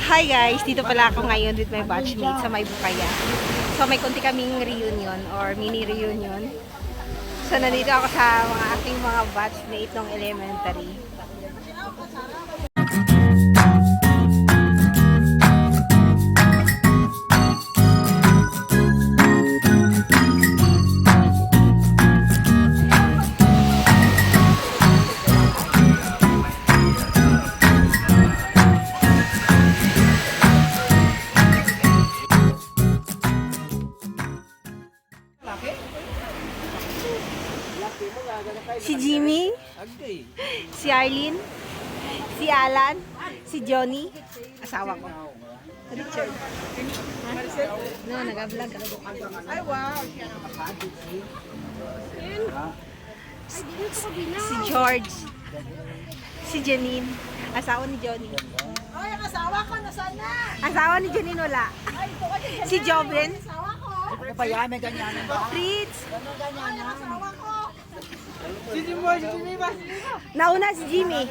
Hi guys! Dito pala ako ngayon with my batchmates sa may Bukaya. So may konti kaming reunion or mini reunion. So nandito ako sa mga aking mga batchmates ng elementary. Si Jimmy, si Arlene, si Alan, si Johnny, asawa ko. Richard. No, nag-vlog ka. Ay, wow. Si George, si Janine, asawa ni Johnny. Ay, ang asawa ko, nasaan na? Asawa ni Janine wala. Ay, ito ka din. Si Joven, Asawa ko. Ano ba yan? May ganyanan ba? Fritz, Ay, ang asawa ko. Si Jimmy ba? nauna si Jimmy.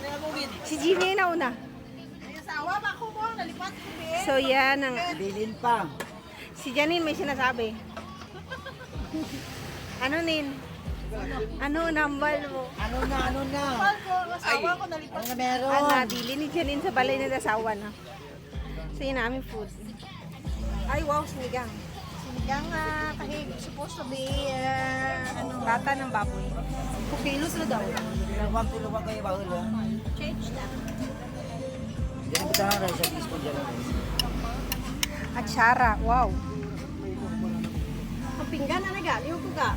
Si Jimmy yung nauna. Ay, asawa ba ko mo? Nalipat ko din. So yan ang Bilin pa. si Janine may sinasabi. Ano nin? Ano nambal mo? Ano na? Mahal ko, ang asawa ko, nalipat. Ano na meron? Ang nabili ni Janine sa balay ng asawa na. So yun namin food. Ay wow, sinigang. Sinigang kahig supposed to be bata ng baboy. 2 kilos na daw. Dalawang kilo ba kayo bahul ha? Change na. Diyan ko tahan rin sa disco dyan. At syara, wow. Ang pinggan na nagaliw ko ka.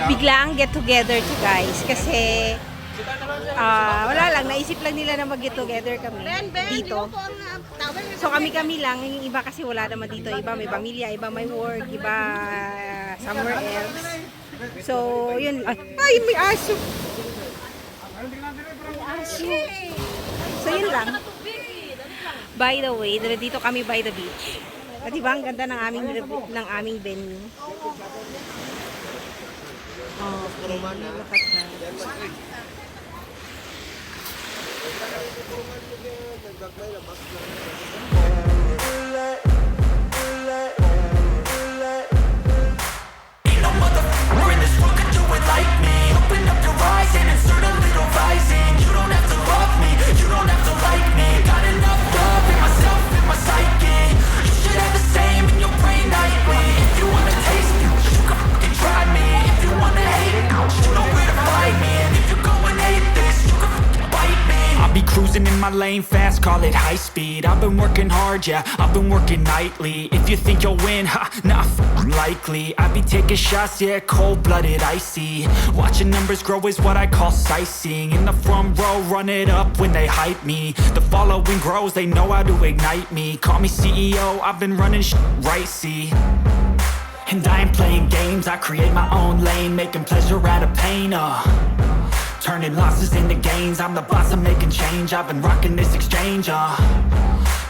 Biglang get together to guys kasi wala lang, naisip lang nila na mag-get together kami dito. So kami lang, yung iba kasi wala naman dito, iba may pamilya, iba may work, iba somewhere else. So yun, ay may aso. So yun lang. By the way, dito kami by the beach. At diba ang ganda ng aming venue. Oh, okay. Lakat na. Ain't no motherfucker in this world could do it like me. Open up your eyes and insert a little rising. You don't have to love me, you don't have to like me. Got enough love in myself, in my psyche. You should have the same in your brain nightly. If you wanna taste me, you can fucking try me. If you wanna hate it, you know where to find me. And if you go and hate this, you can fucking bite me. I'll be cruising in my lane fast, call it high speed. I've been working hard, yeah, I've been working nightly. If you think you'll win, ha, nah, likely. I be taking shots, yeah, cold-blooded, icy. Watching numbers grow is what I call sightseeing. In the front row, run it up when they hype me. The following grows, they know how to ignite me. Call me CEO, I've been running right, see. And I ain't playing games, I create my own lane, making pleasure out of pain, turning losses into gains, I'm the boss, I'm making change. I've been rocking this exchange,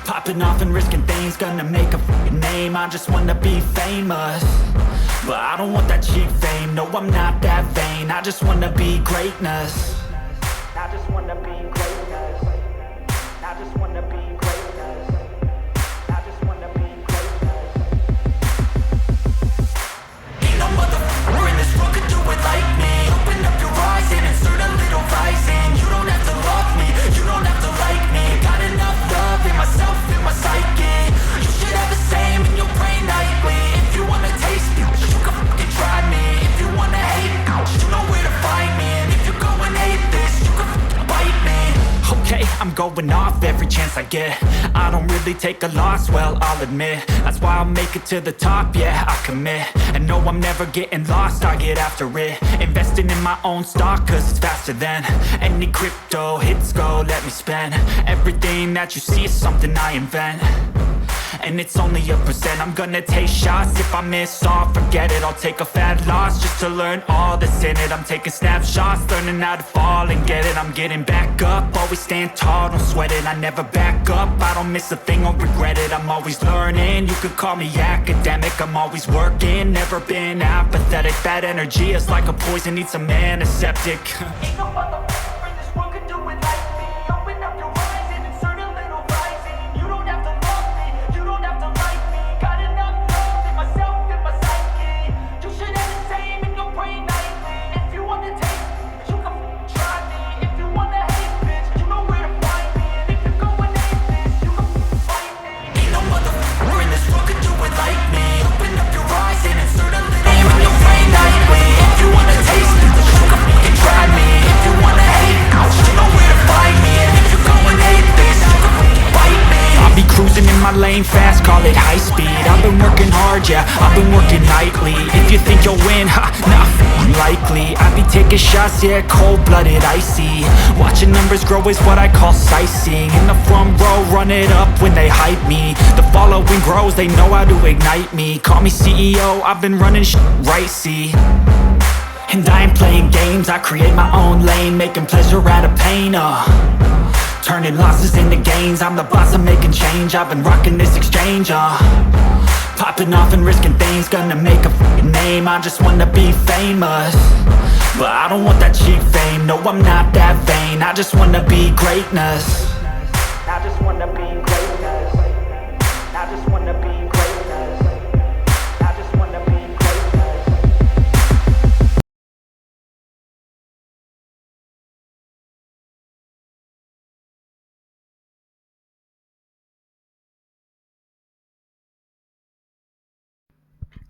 popping off and risking things, gonna make a fucking name. I just wanna be famous, but I don't want that cheap fame. No, I'm not that vain, I just wanna be greatness. I just wanna be greatness. I just wanna be greatness. I just wanna be greatness. Ain't no motherfucker in this world could do it like me. Open up your eyes and insert a little rising. You don't have to love me, you don't have to like me. Got enough love in myself, in my psyche. You should have the same in your brain nightly. If you wanna taste me, you can fucking try me. If you wanna hate me, you know where to find me. And if you go and hate this, you can fucking bite me. Okay, I'm going off every chance I get. I don't really take a loss, well, I'll admit. That's why I'll make it to the top, yeah, I commit. And no, I'm never getting lost, I get after it. Investing in my own stock, cause it's faster than any crypto hits go, let me spend. Everything that you see is something I invent. and it's only a percent. I'm gonna take shots, if I miss all, forget it. I'll take a fat loss just to learn all that's in it. I'm taking snapshots, learning how to fall and get it. I'm getting back up, always stand tall, don't sweat it. I never back up, I don't miss a thing, I'll regret it. I'm always learning, you could call me academic. I'm always working, never been apathetic. Bad energy is like a poison, needs some antiseptic. Ain't no motherfucker in this world could do it like me. Open up your eyes and insert a little rising. You don't have to love me, you don't have to like me. Got enough love in myself, in my psyche. You should entertain in your brain nightly. If you want to take me, you can try me. If you want to hate, bitch, you know where to find me. And if you're going aimless, you can fight me. Ain't no motherfucker in this world could do it like me. Open up your eyes and insert a little aim in your brain nightly. If you want to taste me, you can fucking try me. If you want to hate, you know where to find me. And if you're going aimless, you can fucking fight me. I'll be cruising in my lane fast, call it high speed. I've been working hard, yeah, I've been working nightly. If you think you'll win, ha, nah, unlikely. I be taking shots, yeah, cold-blooded, icy. Watching numbers grow is what I call sightseeing. In the front row, run it up when they hype me. The following grows, they know how to ignite me. Call me CEO, I've been running shit right, see. And I ain't playing games, I create my own lane. Making pleasure out of pain, turning losses into gains. I'm the boss, I'm making change. I've been rocking this exchange, popping off and risking things. Gonna make a f***ing name, I just wanna be famous. But I don't want that cheap fame, no I'm not that vain. I just wanna be greatness. I just wanna be greatness. I just wanna be greatness. I just wanna be greatness.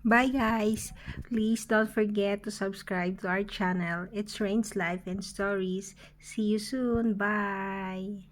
Bye guys! Please don't forget to subscribe to our channel. It's Rain's Life and Stories. See you soon. Bye!